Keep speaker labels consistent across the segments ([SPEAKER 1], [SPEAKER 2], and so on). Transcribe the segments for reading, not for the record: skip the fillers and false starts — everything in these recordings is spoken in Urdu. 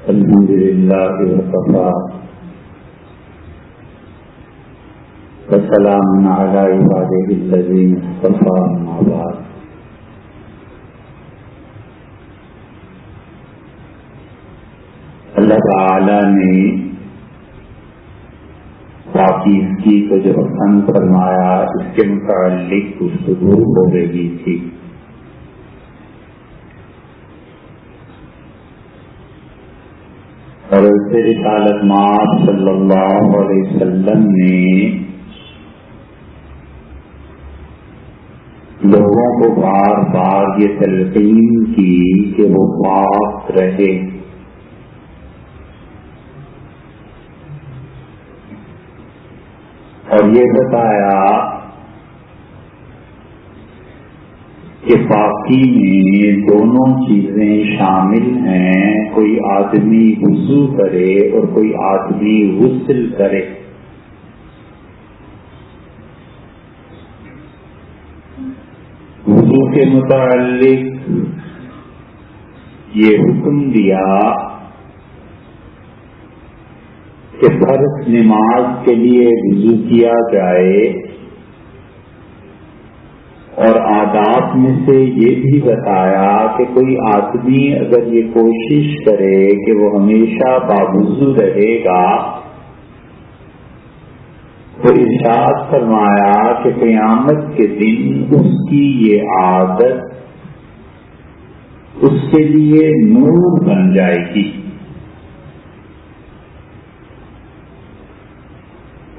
[SPEAKER 1] الحمد لله وكفى وسلام على عباده الذين اصطفى أما بعد. اللہ تعالی نے پاکیزگی کو جو پسند فرمایا اس کے متعلق گفتگو ہو رہی تھی. اور رسالت مآب صلی اللہ علیہ وسلم نے لوگوں کو بار بار یہ تلقین کی کہ وہ پاک رہے. اور یہ بتایا کہ پاکی میں دونوں چیزیں شامل ہیں. کوئی آدمی وضو کرے اور کوئی آدمی غسل کرے. وضو کے متعلق یہ حکم دیا کہ فرض نماز کے لیے وضو کیا جائے، اور آداب میں سے یہ بھی بتایا کہ کوئی آدمی اگر یہ کوشش کرے کہ وہ ہمیشہ باوضو رہے گا تو ارشاد فرمایا کہ قیامت کے دن اس کی یہ عادت اس کے لیے نور بن جائے گی.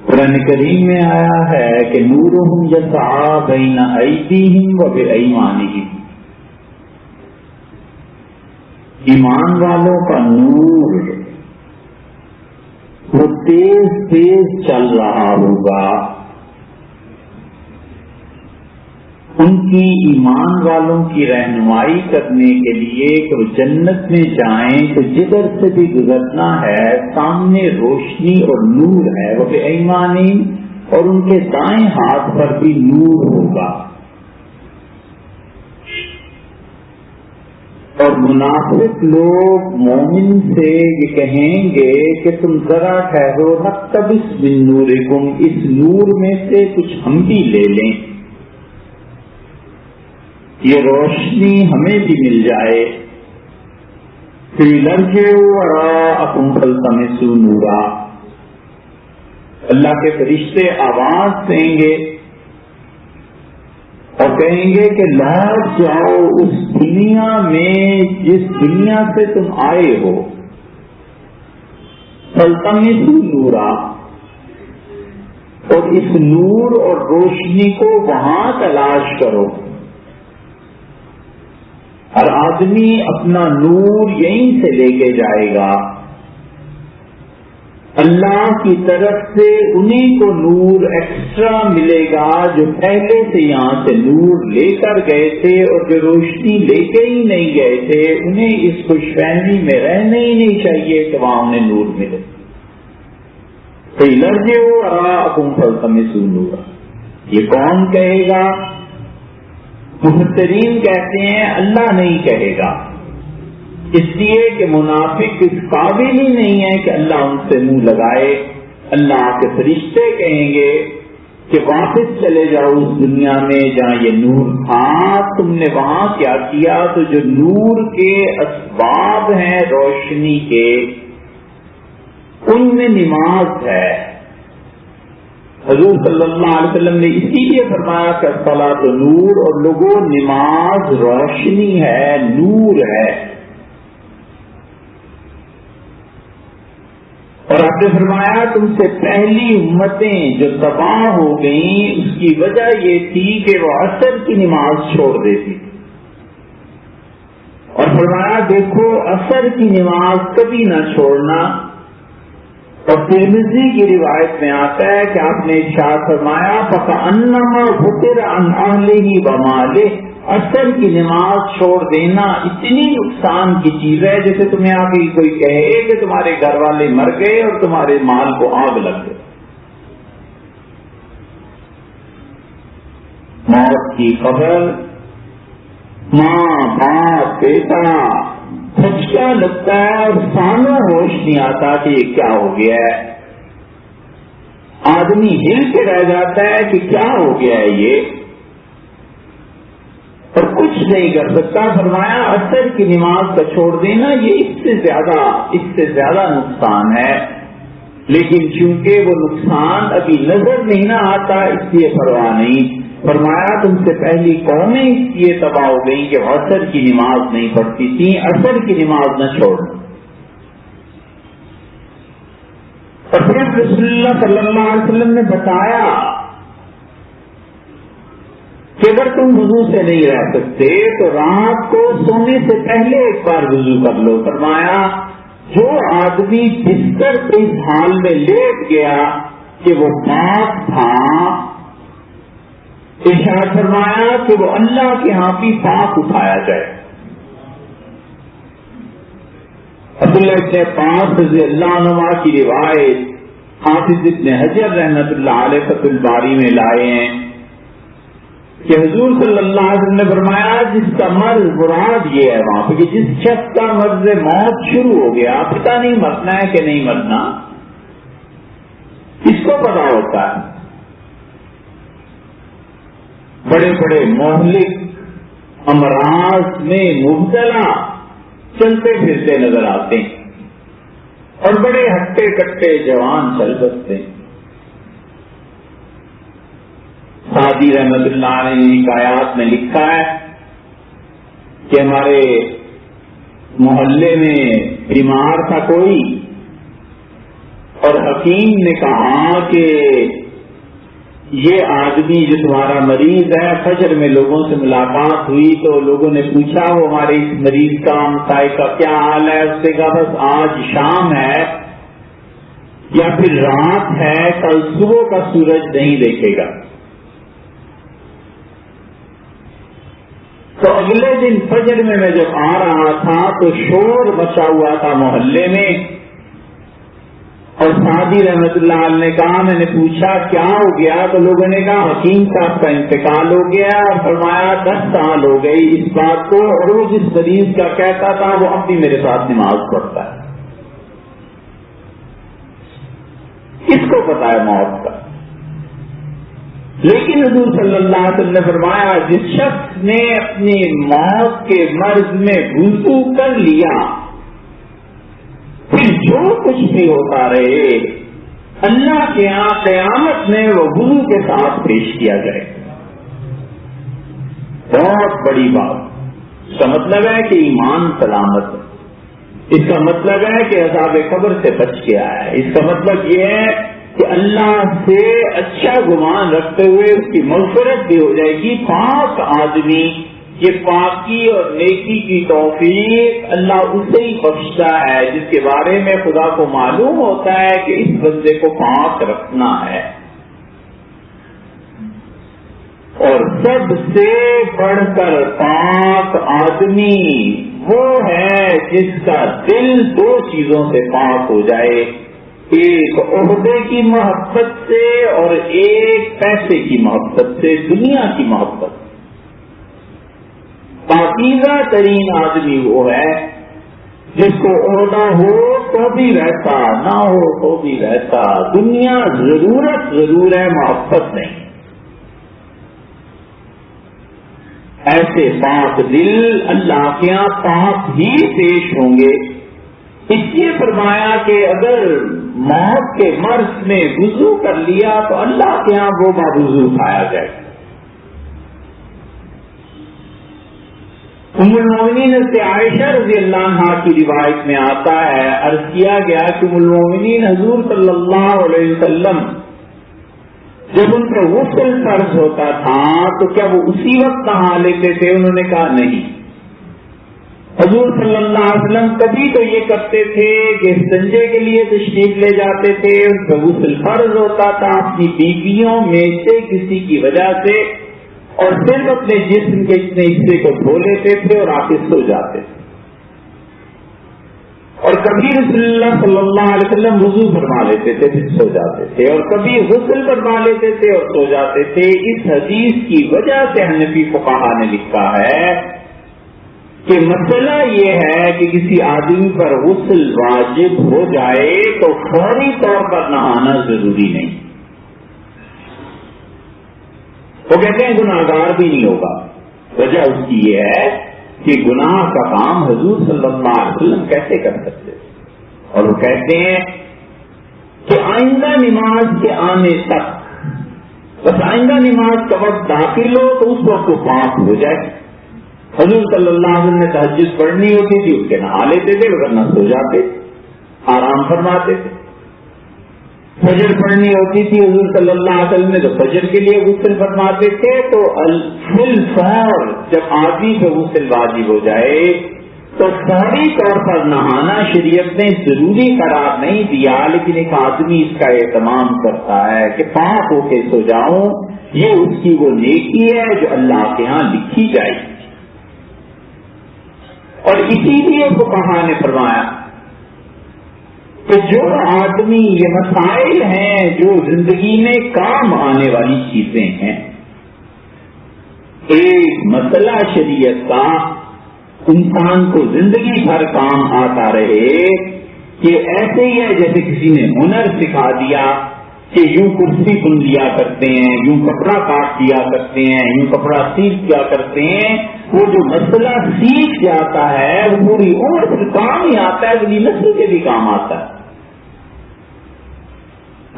[SPEAKER 1] قرآن کریم میں آیا ہے کہ نورہم یسعی بین ایدیہم و بایمانہم. ایمان والوں کا نور وہ تیز تیز چل رہا ہوگا. ان کی ایمان والوں کی رہنمائی کرنے کے لیے کہ وہ جنت میں جائیں تو جدھر سے بھی گزرنا ہے سامنے روشنی اور نور ہے. وہ بایمانی، اور ان کے دائیں ہاتھ پر بھی نور ہوگا. اور منافق لوگ مومن سے یہ کہیں گے کہ تم ذرا ٹھہرو، نقتبس من نورکم، اس نور میں سے کچھ ہم بھی لے لیں، یہ روشنی ہمیں بھی مل جائے. فَلْيَرْجِعُوا وَرَاءَكُمْ فَالْتَمِسُوا نُورًا. اللہ کے فرشتے آواز دیں گے اور کہیں گے کہ لوٹ جاؤ اس دنیا میں جس دنیا سے تم آئے ہو. فَالْتَمِسُوا نُورًا، اور اس نور اور روشنی کو وہاں تلاش کرو. ہر آدمی اپنا نور یہیں سے لے کے جائے گا. اللہ کی طرف سے انہیں کو نور ایکسٹرا ملے گا جو پہلے سے یہاں سے نور لے کر گئے تھے، اور جو روشنی لے کے ہی نہیں گئے تھے انہیں اس خوش فہمی میں رہنا ہی نہیں چاہیے کہ وہاں انہیں نور ملے. فَلْيَرْجِعُوا وَرَاءَكُمْ فَالْتَمِسُوا نُورًا. یہ کون کہے گا؟ مفسرین کہتے ہیں اللہ نہیں کہے گا، اس لیے کہ منافق اس قابل ہی نہیں ہے کہ اللہ ان سے منہ لگائے. اللہ کے فرشتے کہیں گے کہ واپس چلے جاؤ اس دنیا میں جہاں یہ نور تھا، تم نے وہاں کیا کیا؟ تو جو نور کے اسباب ہیں روشنی کے، ان میں نماز ہے. حضور صلی اللہ علیہ وسلم نے اسی لیے فرمایا کہ الصلاۃ نور، اور لوگوں نماز روشنی ہے، نور ہے. اور آپ نے فرمایا تم سے پہلی امتیں جو تباہ ہو گئیں اس کی وجہ یہ تھی کہ وہ عصر کی نماز چھوڑ دیتی. اور فرمایا دیکھو عصر کی نماز کبھی نہ چھوڑنا. اور ترمذی کی روایت میں آتا ہے کہ آپ نے ارشاد فرمایا فَكَأَنَّمَا غُفِرَ عَنْ أَهْلِهِ وَمَالِهِ. عصر کی نماز چھوڑ دینا اتنی نقصان کی چیز ہے جیسے تمہیں آ کے کوئی کہے کہ تمہارے گھر والے مر گئے اور تمہارے مال کو آگ لگ گئی. موت کی خبر ماں باپ بیٹا دھچکا لگتا ہے اور سانوں ہوش نہیں آتا کہ یہ کیا ہو گیا ہے. آدمی ہل کے رہ جاتا ہے کہ کیا ہو گیا ہے یہ، اور کچھ نہیں کر سکتا. فرمایا عصر کی نماز کا چھوڑ دینا یہ اس سے زیادہ نقصان ہے، لیکن چونکہ وہ نقصان ابھی نظر نہیں نہ آتا اس لیے پرواہ نہیں. فرمایا تم سے پہلی قومیں اس لیے تباہ ہو گئی کہ عصر کی نماز نہیں پڑھتی تھی، عصر کی نماز نہ چھوڑنا. اور پھر رسول اللہ صلی اللہ علیہ وسلم نے بتایا کہ اگر تم وضو سے نہیں رہ سکتے تو رات کو سونے سے پہلے ایک بار وضو کر لو. فرمایا جو آدمی بستر کے اس حال میں لیٹ گیا کہ وہ پاک تھا، ارشاد فرمایا کہ وہ اللہ کے ہاں بھی پاک اٹھایا جائے. عبداللہ ابن عباس رضی اللہ عنہ کی روایت حافظ ابن حجر رحمۃ اللہ علیہ فتح الباری میں لائے ہیں کہ حضور صلی اللہ علیہ وسلم نے فرمایا جس کا مرض مراد یہ ہے وہاں پہ کہ جس شخص کا مرض موت شروع ہو گیا، پتہ نہیں مرنا ہے کہ نہیں مرنا، کس کو پتا ہوتا ہے. بڑے بڑے مہلک امراض میں مبتلا چلتے پھرتے نظر آتے ہیں اور بڑے ہٹے کٹے جوان چل بستے ہیں. سعدی رحمت اللہ نے حکایات میں لکھا ہے کہ ہمارے محلے میں بیمار تھا کوئی، اور حکیم نے کہا کہ یہ آدمی جو تمہارا مریض ہے، فجر میں لوگوں سے ملاقات ہوئی تو لوگوں نے پوچھا وہ ہمارے اس مریض کا مسائل کا کیا حال ہے. اس نے کہا بس آج شام ہے یا پھر رات ہے، کل صبح کا سورج نہیں دیکھے گا. تو اگلے دن فجر میں جب آ رہا تھا تو شور مچا ہوا تھا محلے میں، اور سعدی رحمت اللہ علیہ نے کہا میں نے پوچھا کیا ہو گیا، تو لوگوں نے کہا حکیم صاحب کا انتقال ہو گیا. اور فرمایا 10 سال ہو گئی اس بات کو، اور وہ جس مریض کا کہتا تھا وہ اب بھی میرے ساتھ نماز پڑھتا ہے. کس کو پتا ہے موت کا؟ لیکن حضور صلی اللہ علیہ وسلم نے فرمایا جس شخص نے اپنی موت کے مرض میں وضو کر لیا، پھر جو کچھ بھی ہوتا رہے اللہ کے یہاں قیامت میں وہ وضو کے ساتھ پیش کیا جائے. بہت بڑی بات. اس کا مطلب ہے کہ ایمان سلامت ہے، اس کا مطلب ہے کہ عذاب قبر سے بچ کے آیا ہے، اس کا مطلب یہ ہے کہ اللہ سے اچھا گمان رکھتے ہوئے اس کی مغفرت بھی ہو جائے گی. پاک آدمی یہ پاکی اور نیکی کی توفیق اللہ اسے ہی بخشتا ہے جس کے بارے میں خدا کو معلوم ہوتا ہے کہ اس بندے کو پاک رکھنا ہے. اور سب سے بڑھ کر پاک آدمی وہ ہے جس کا دل 2 چیزوں سے پاک ہو جائے، ایک عہدے کی محبت سے اور ایک پیسے کی محبت سے، دنیا کی محبت. پاکیزہ ترین آدمی وہ ہے جس کو عہدہ ہو تو بھی رہتا، نہ ہو تو بھی رہتا، دنیا ضرورت ضرور ہے، محبت نہیں. ایسے پاک دل اللہ کے یہاں پاک ہی پیش ہوں گے. اس لیے فرمایا کہ اگر موت کے مرض میں وضو کر لیا تو اللہ کے یہاں وہ وضو اٹھایا جائے. ام المؤمنین سے عائشہ رضی اللہ عنہا کی روایت میں آتا ہے، عرض کیا گیا کہ ام المؤمنین حضور صلی اللہ علیہ وسلم جب ان پر غسل فرض ہوتا تھا تو کیا وہ اسی وقت نہا لیتے تھے؟ انہوں نے کہا نہیں. حضور صلی اللہ علیہ وسلم کبھی تو یہ کرتے تھے کہ استنجے کے لیے تشریف لے جاتے تھے، ان پر غسل فرض ہوتا تھا اپنی بیویوں میں سے کسی کی وجہ سے، اور صرف اپنے جسم کے اتنے حصے کو دھو لیتے تھے اور آ کے سو جاتے تھے. اور کبھی رسول اللہ صلی اللہ علیہ وسلم وضو فرما لیتے تھے پھر سو جاتے تھے، اور کبھی غسل فرما لیتے تھے اور سو جاتے تھے. اس حدیث کی وجہ سے حنفی فقہا نے لکھا ہے کہ مسئلہ یہ ہے کہ کسی آدمی پر غسل واجب ہو جائے تو فوری طور پر نہانا ضروری نہیں. وہ کہتے ہیں گناہگار بھی نہیں ہوگا. وجہ اس کی یہ ہے کہ گناہ کا کام حضور صلی اللہ علیہ وسلم کیسے کر سکتے تھے. اور وہ کہتے ہیں کہ آئندہ نماز کے آنے تک بس آئندہ نماز کا وقت داخل ہو تو اس وقت وہ پاک ہو جائے. حضور صلی اللہ علیہ وسلم نے تہجد پڑھنی ہوتی تھی اس کے نہا لیتے تھے ورنہ سو جاتے آرام فرماتے تھے. فجر پڑھنی ہوتی تھی حضور صلی اللہ علیہ وسلم نے تو فجر کے لیے غسل فرماتے تھے. تو الفور جب آدمی پہ غسل واجب ہو جائے تو فوری طور پر نہانا شریعت نے ضروری قرار نہیں دیا, لیکن ایک آدمی اس کا اہتمام کرتا ہے کہ پاک ہو کے سو جاؤں. یہ اس کی وہ نیکی ہے جو اللہ کے ہاں لکھی جائے. اور اسی لیے فقہاء نے فرمایا کہ جو آدمی یہ مسائل ہیں جو زندگی میں کام آنے والی چیزیں ہیں, ایک مسئلہ شریعت کا انسان کو زندگی بھر کام آتا رہے کہ ایسے ہی ہے جیسے کسی نے ہنر سکھا دیا کہ یوں کرسی بن لیا کرتے ہیں, یوں کپڑا کاٹ دیا کرتے ہیں, یوں کپڑا سیکھ دیا کرتے ہیں. وہ جو مسئلہ سیکھ جاتا ہے وہ پوری عمر پھر کام ہی آتا ہے, اگلی نسل کے بھی کام آتا ہے.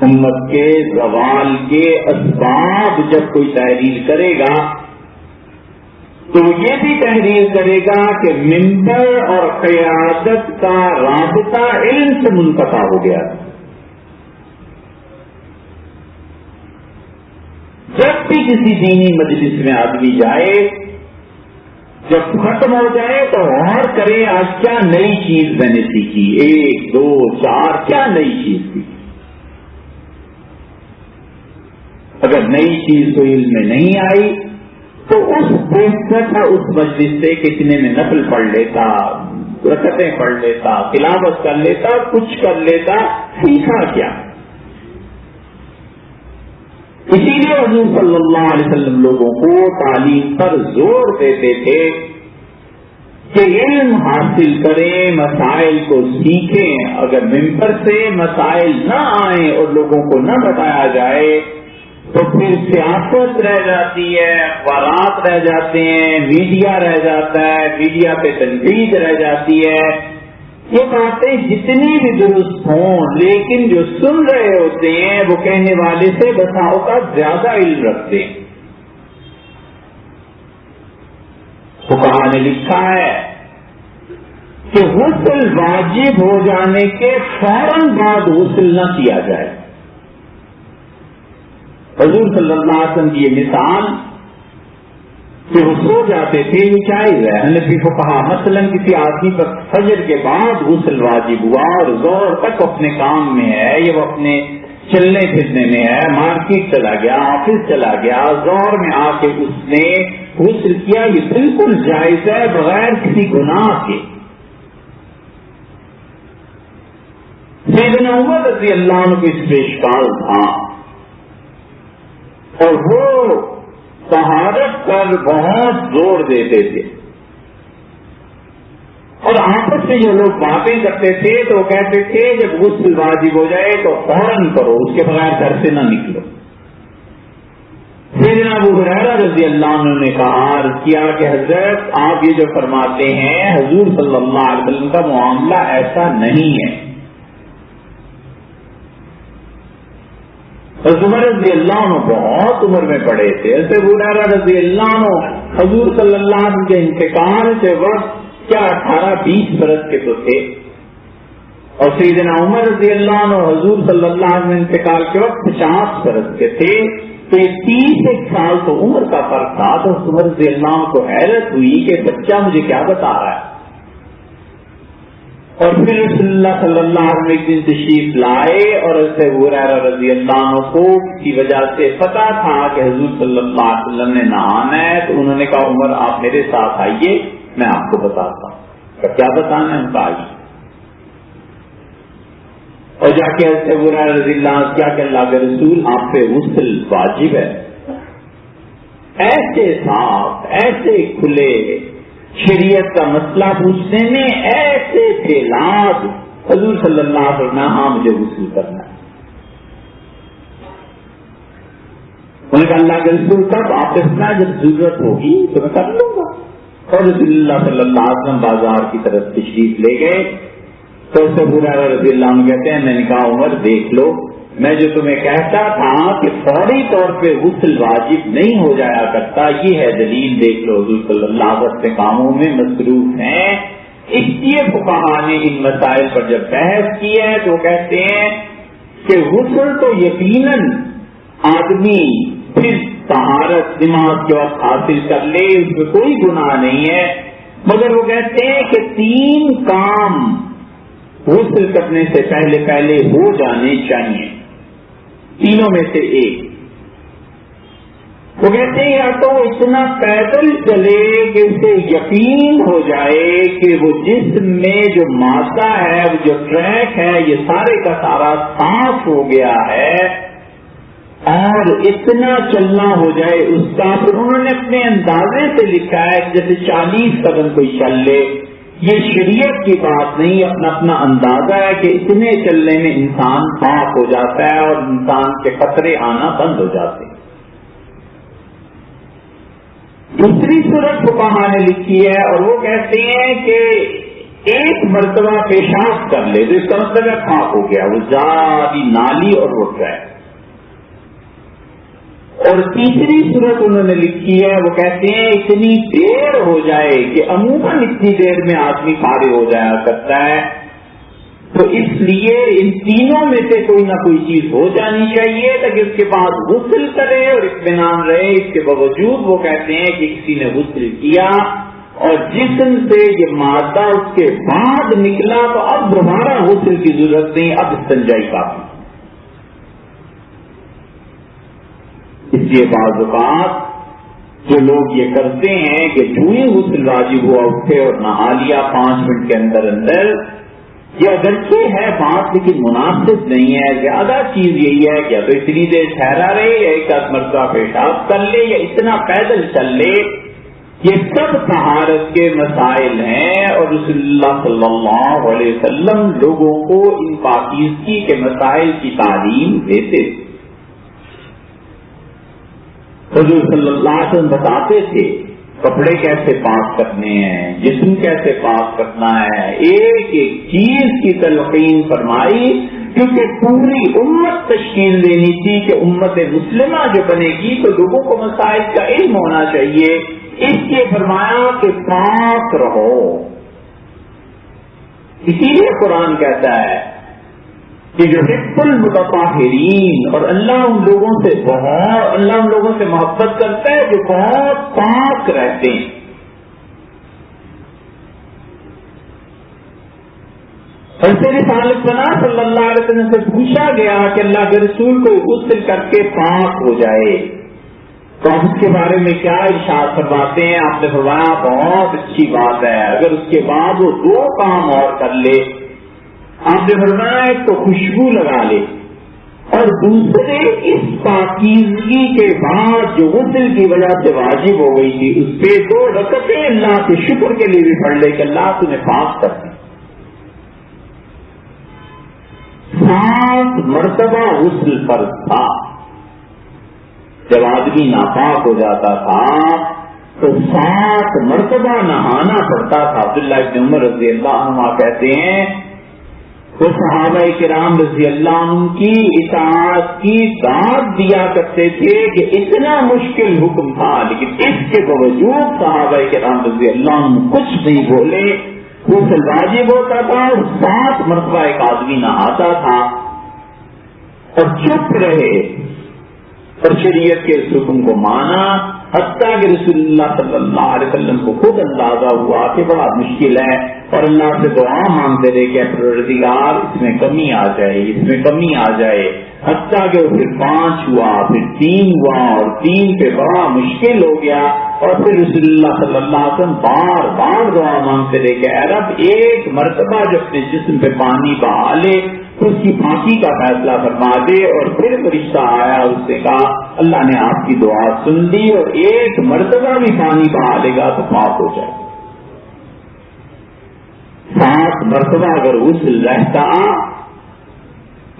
[SPEAKER 1] امت کے زوال کے اسباب جب کوئی تحریر کرے گا تو یہ بھی تحریر کرے گا کہ منبر اور قیادت کا رابطہ علم سے منقطع ہو گیا. جب بھی کسی دینی مجلس میں آدمی جائے, جب ختم ہو جائے تو غور کرے آج کیا نئی چیز میں نے سیکھی, 1 2 4 کیا نئی چیز سیکھی. اگر نئی چیز تو علم میں نہیں آئی تو اس اس مجلس سے کتنے میں نفل پڑھ لیتا, رکعتیں پڑھ لیتا, تلاوت کر لیتا, کچھ کر لیتا, سیکھا کیا. اسی لیے حضور صلی اللہ علیہ وسلم لوگوں کو تعلیم پر زور دیتے تھے کہ علم حاصل کریں, مسائل کو سیکھیں. اگر منبر سے مسائل نہ آئیں اور لوگوں کو نہ بتایا جائے تو پھر سیاست رہ جاتی ہے, اخبارات رہ جاتے ہیں, میڈیا رہ جاتا ہے, میڈیا پہ تنقید رہ جاتی ہے. یہ باتیں جتنی بھی درست ہوں لیکن جو سن رہے ہوتے ہیں وہ کہنے والے سے بسا اوقات زیادہ علم رکھتے ہیں. فقہاء نے لکھا ہے کہ غسل واجب ہو جانے کے فوراً بعد غسل نہ کیا جائے. حضور صلی اللہ علیہ وسلم کی یہ مثال کہ وہ سو جاتے تھے یہ جائز ہے. حنفی فقہاء مثلا کسی آدمی پر فجر کے بعد غسل واجب ہوا اور زور تک اپنے کام میں ہے, یہ وہ اپنے چلنے پھرنے میں ہے, مارکیٹ چلا گیا, آفس چلا گیا, زور میں آ کے اس نے غسل کیا, یہ بالکل جائز ہے بغیر کسی گناہ کے. سیدنا عمر رضی اللہ عنہ کو اس پہ اشکال تھا اور وہ طہارت پر بہت زور دیتے تھے. اور آپس میں جو لوگ باتیں کرتے تھے تو وہ کہتے تھے جب غسل واجب ہو جائے تو فوراً کرو, اس کے بغیر گھر سے نہ نکلو. سیدنا ابو ہریرہ رضی اللہ عنہ نے کہا, عرض کیا کہ حضرت آپ یہ جو فرماتے ہیں حضور صلی اللہ علیہ وسلم کا معاملہ ایسا نہیں ہے. عمر رضی اللہ عنہ بہت عمر میں پڑے تھے. ایسے ابو ہریرہ رضی اللہ عنہ حضور صلی اللہ علیہ وسلم کے انتقال کے وقت کیا 18-20 برس کے تو تھے, اور سیدنا عمر رضی اللہ عنہ حضور صلی اللہ علیہ وسلم انتقال کے وقت 50 برس کے تھے. تو یہ 30 سال تو عمر کا فرق تھا. تو عمر رضی اللہ عنہ کو حیرت ہوئی کہ بچہ مجھے کیا بتا رہا ہے. اور پھر رسول اللہ صلی اللہ علیہ وسلم ایک دن تشریف لائے اور اسے ابو ہریرہ رضی اللہ عنہ کو کسی وجہ سے پتا تھا کہ حضور صلی اللہ علیہ وسلم نے نہانا ہے, تو انہوں نے کہا عمر آپ میرے ساتھ آئیے میں آپ کو بتاتا ہوں. کیا بتانا ہے ان کا آئیے. اور جا کے ابو ہریرہ رضی اللہ عنہ کیا کہ اللہ کے رسول آپ پہ غسل واجب ہے. ایسے صاف ایسے کھلے شریعت کا مسئلہ پوچھنے میں ایسے تھے لاز، حضور صلی اللہ علیہ وسلم ہاں مجھے غسل کرنا ہے۔ انہوں نے کہا اللہ کے رسول کب؟ آپ دیکھنا جب ضرورت ہوگی تو میں کر لوں گا۔ اور رسول اللہ صلی اللہ علیہ وسلم بازار کی طرف تشریف لے گئے تو اس سے ہریرہ رضی اللہ عنہ کہتے ہیں میں نے کہا عمر دیکھ لو، میں جو تمہیں کہتا تھا کہ فوری طور پہ غسل واجب نہیں ہو جایا کرتا، یہ ہے دلیل، دیکھ لو حضور صلی اللہ علیہ وسلم کاموں میں مصروف ہیں۔ اس لیے فقہاء نے ان مسائل پر جب بحث کی ہے تو کہتے ہیں کہ غسل تو یقیناً آدمی پھر طہارت نماز کے وقت حاصل کر لے، اس میں کوئی گناہ نہیں ہے، مگر وہ کہتے ہیں کہ 3 کام غسل کرنے سے پہلے ہو جانے چاہیے، تینوں میں سے ایک۔ وہ کہتے ہیں یا تو اتنا پیدل چلے کہ اسے یقین ہو جائے کہ وہ جسم میں جو مادہ ہے، وہ جو ٹریک ہے، یہ سارے کا سارا صاف ہو گیا ہے، اور اتنا چلنا ہو جائے اس کا۔ پھر انہوں نے اپنے اندازے سے لکھا ہے جیسے 40 قدم کوئی چل لے، یہ شریعت کی بات نہیں، اپنا اندازہ ہے کہ اتنے چلنے میں انسان پاک ہو جاتا ہے اور انسان کے خطرے آنا بند ہو جاتے ہیں۔ دوسری صورت فقہاء نے لکھی ہے اور وہ کہتے ہیں کہ 1 مرتبہ پیشاب کر لے تو اس کا مطلب ہے پاک ہو گیا، وہ زیادہ نالی اور رک جائے۔ اور تیسری صورت انہوں نے لکھی ہے، وہ کہتے ہیں اتنی دیر ہو جائے کہ عموماً اتنی دیر میں آدمی فارغ ہو جایا کرتا ہے، تو اس لیے ان تینوں میں سے کوئی نہ کوئی چیز ہو جانی چاہیے تاکہ اس کے بعد غسل کرے اور اطمینان رہے۔ اس کے باوجود وہ کہتے ہیں کہ کسی نے غسل کیا اور جسم سے یہ مادہ اس کے بعد نکلا تو اب دوبارہ غسل کی ضرورت نہیں، اب استنجائی کافی۔ اس لیے بعض اوقات جو لوگ یہ کرتے ہیں کہ جو ہی غسل واجب ہوا اٹھے اور نہا لیا 5 منٹ کے اندر یہ اگرچہ ہے بات لیکن مناسب نہیں ہے۔ زیادہ چیز یہی ہے کہ یا تو اتنی دیر ٹھہرا رہے یا 1 مرتبہ پیشاب کر لے یا اتنا پیدل چل لے، یہ سب طہارت کے مسائل ہیں اور رسول اللہ صلی اللہ علیہ وسلم لوگوں کو ان پاکیزگی کے مسائل کی تعلیم دیتے تھے۔ حضور صلی اللہ علیہ وسلم بتاتے تھے کپڑے کیسے پاک کرنے ہیں، جسم کیسے پاک کرنا ہے، ایک ایک چیز کی تلقین فرمائی، کیونکہ پوری امت تشکیل دینی تھی کہ امت مسلمہ جو بنے گی تو لوگوں کو مسائل کا علم ہونا چاہیے، اس لیے فرمایا کہ پاک رہو۔ اسی لیے قرآن کہتا ہے کہ جو حب المتطہرین، اور اللہ ان لوگوں سے محبت کرتا ہے جو بہت پاک رہتے ہیں۔ اور سے رسالت پناہ صلی اللہ علیہ وسلم سے پوچھا گیا کہ اللہ کے رسول کو غسل کر کے پاک ہو جائے تو آپ اس کے بارے میں کیا ارشاد فرماتے ہیں؟ آپ نے فرمایا بہت اچھی بات ہے، اگر اس کے بعد وہ 2 کام اور کر لے، آپ نے فرمایا ایک تو خوشبو لگا لے اور دوسرے اس پاکیزگی کے بعد جو غسل کی وجہ سے واجب ہو گئی تھی اس پہ 2 رکعتیں اللہ کے شکر کے لیے بھی پڑھ لے کہ اللہ تمہیں پاک کر دے۔ 7 مرتبہ غسل فرض تھا، جب آدمی ناپاک ہو جاتا تھا تو 7 مرتبہ نہانا پڑتا تھا۔ عبداللہ ابن عمر رضی اللہ عنہ کہتے ہیں وہ صحابہ کرام رضی اللہ عنہ کی اطاعت کی داد دیا کرتے تھے کہ اتنا مشکل حکم تھا لیکن اس کے باوجود صحابہ کرام رضی اللہ عنہ کچھ نہیں بولے، غسل واجب ہوتا تھا اور 7 مرتبہ ایک آدمی نہاتا تھا اور چپ رہے اور شریعت کے اس حکم کو مانا، حتیٰ کہ رسول اللہ صلی اللہ علیہ وسلم کو خود اندازہ ہوا کہ بڑا مشکل ہے اور اللہ سے دعا مانگتے رہے کہ پروردگار اس میں کمی آ جائے، اس میں کمی آ جائے، حتیٰ کہ وہ پھر 5 ہوا، پھر 3 ہوا اور 3 پہ بڑا مشکل ہو گیا اور پھر رسول اللہ صلی اللہ علیہ وسلم بار بار دعا مانگتے رہے کہ اے رب 1 مرتبہ جو اپنے جسم پہ پانی بہا لے تو اس کی پاکی کا فیصلہ فرما دے، اور پھر فرشتہ آیا، اس نے کہا اللہ نے آپ کی دعا سن لی اور 1 مرتبہ بھی پانی بہا لے گا تو پاک ہو جائے۔ 7 مرتبہ اگر غسل رہتا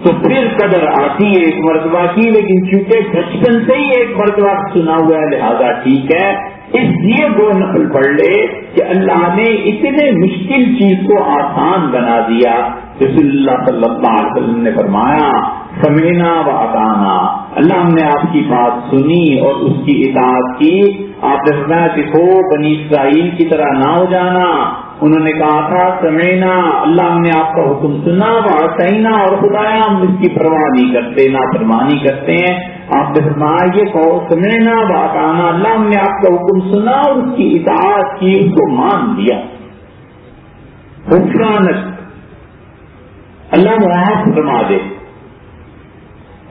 [SPEAKER 1] تو پھر قدر آتی ہے 1 مرتبہ کی، لیکن چونکہ بچپن سے ہی 1 مرتبہ سنا ہوا ہے لہذا ٹھیک ہے، اس لیے 2 نفل پڑھ لے کہ اللہ نے اتنے مشکل چیز کو آسان بنا دیا۔ رسول اللہ صلی اللہ علیہ وسلم نے فرمایا سمعنا و اطعنا، اللہ ہم نے آپ کی بات سنی اور اس کی اطاعت کی۔ آپ نے فرمایا کہ ہو بنی اسرائیل کی طرح نہ ہو جانا، انہوں نے کہا تھا سمعنا، اللہ ہم نے آپ کا حکم سنا، و اطعنا، اور خدایا ہم اس کی پرواہ نہیں کرتے، نافرمانی کرتے ہیں۔ آپ نے فرمایا یہ کہو سمعنا و اطعنا، اللہ ہم نے آپ کا حکم سنا اور اس کی اطاعت کی، اس کو مان لیا۔ غفرانک، اللہ معاف فرما دے۔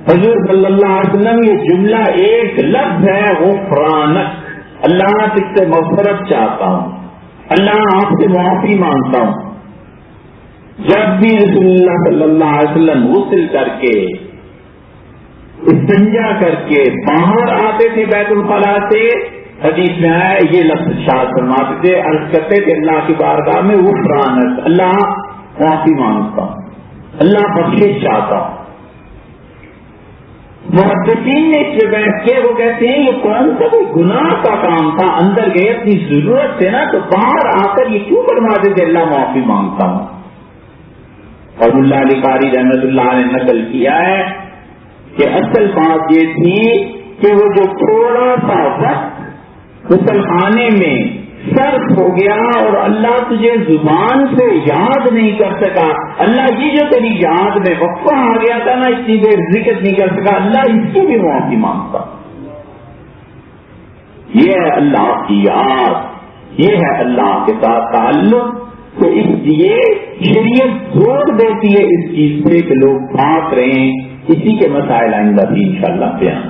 [SPEAKER 1] حضور صلی اللہ علیہ وسلم یہ جملہ ایک لفظ ہے غفرانک، اللہ تجھ سے مغفرت چاہتا ہوں، اللہ آپ سے معافی مانگتا ہوں۔ جب بھی رسول اللہ صلی اللہ علیہ وسلم غسل کر کے استنجا کر کے باہر آتے تھے بیت الخلاء سے، حدیث میں آیا یہ لفظ ارشاد فرماتے تھے، عرض کرتے تھے اللہ کی بارگاہ میں غفرانک، اللہ معافی مانگتا ہوں، اللہ بخشش چاہتا ہوں۔ محدثین نے اس پہ بیٹھ کے وہ کہتے ہیں یہ کون سا کوئی گناہ کا کام تھا، اندر گئے اپنی ضرورت سے نا، تو باہر آ کر یہ کیوں فرماتے تھے اللہ معافی مانگتا ہوں۔ اور اللہ علی قاری رحمۃ اللہ نے نقل کیا ہے کہ اصل بات یہ تھی کہ وہ جو تھوڑا سا وقت غسل خانے میں صرف ہو گیا اور اللہ تجھے زبان سے یاد نہیں کر سکا، اللہ یہ جو تیری یاد میں وقفہ آ گیا تھا نا، اتنی دیر ذکر نہیں کر سکا، اللہ اس کی بھی معافی مانگتا۔ یہ ہے اللہ کی یاد، یہ ہے اللہ کے ساتھ تعلق۔ تو اس لیے شریعت زور دیتی ہے اس چیز پہ کہ لوگ بھاگ رہے ہیں، اسی کے مسائل آئندہ بھی انشاءاللہ بیان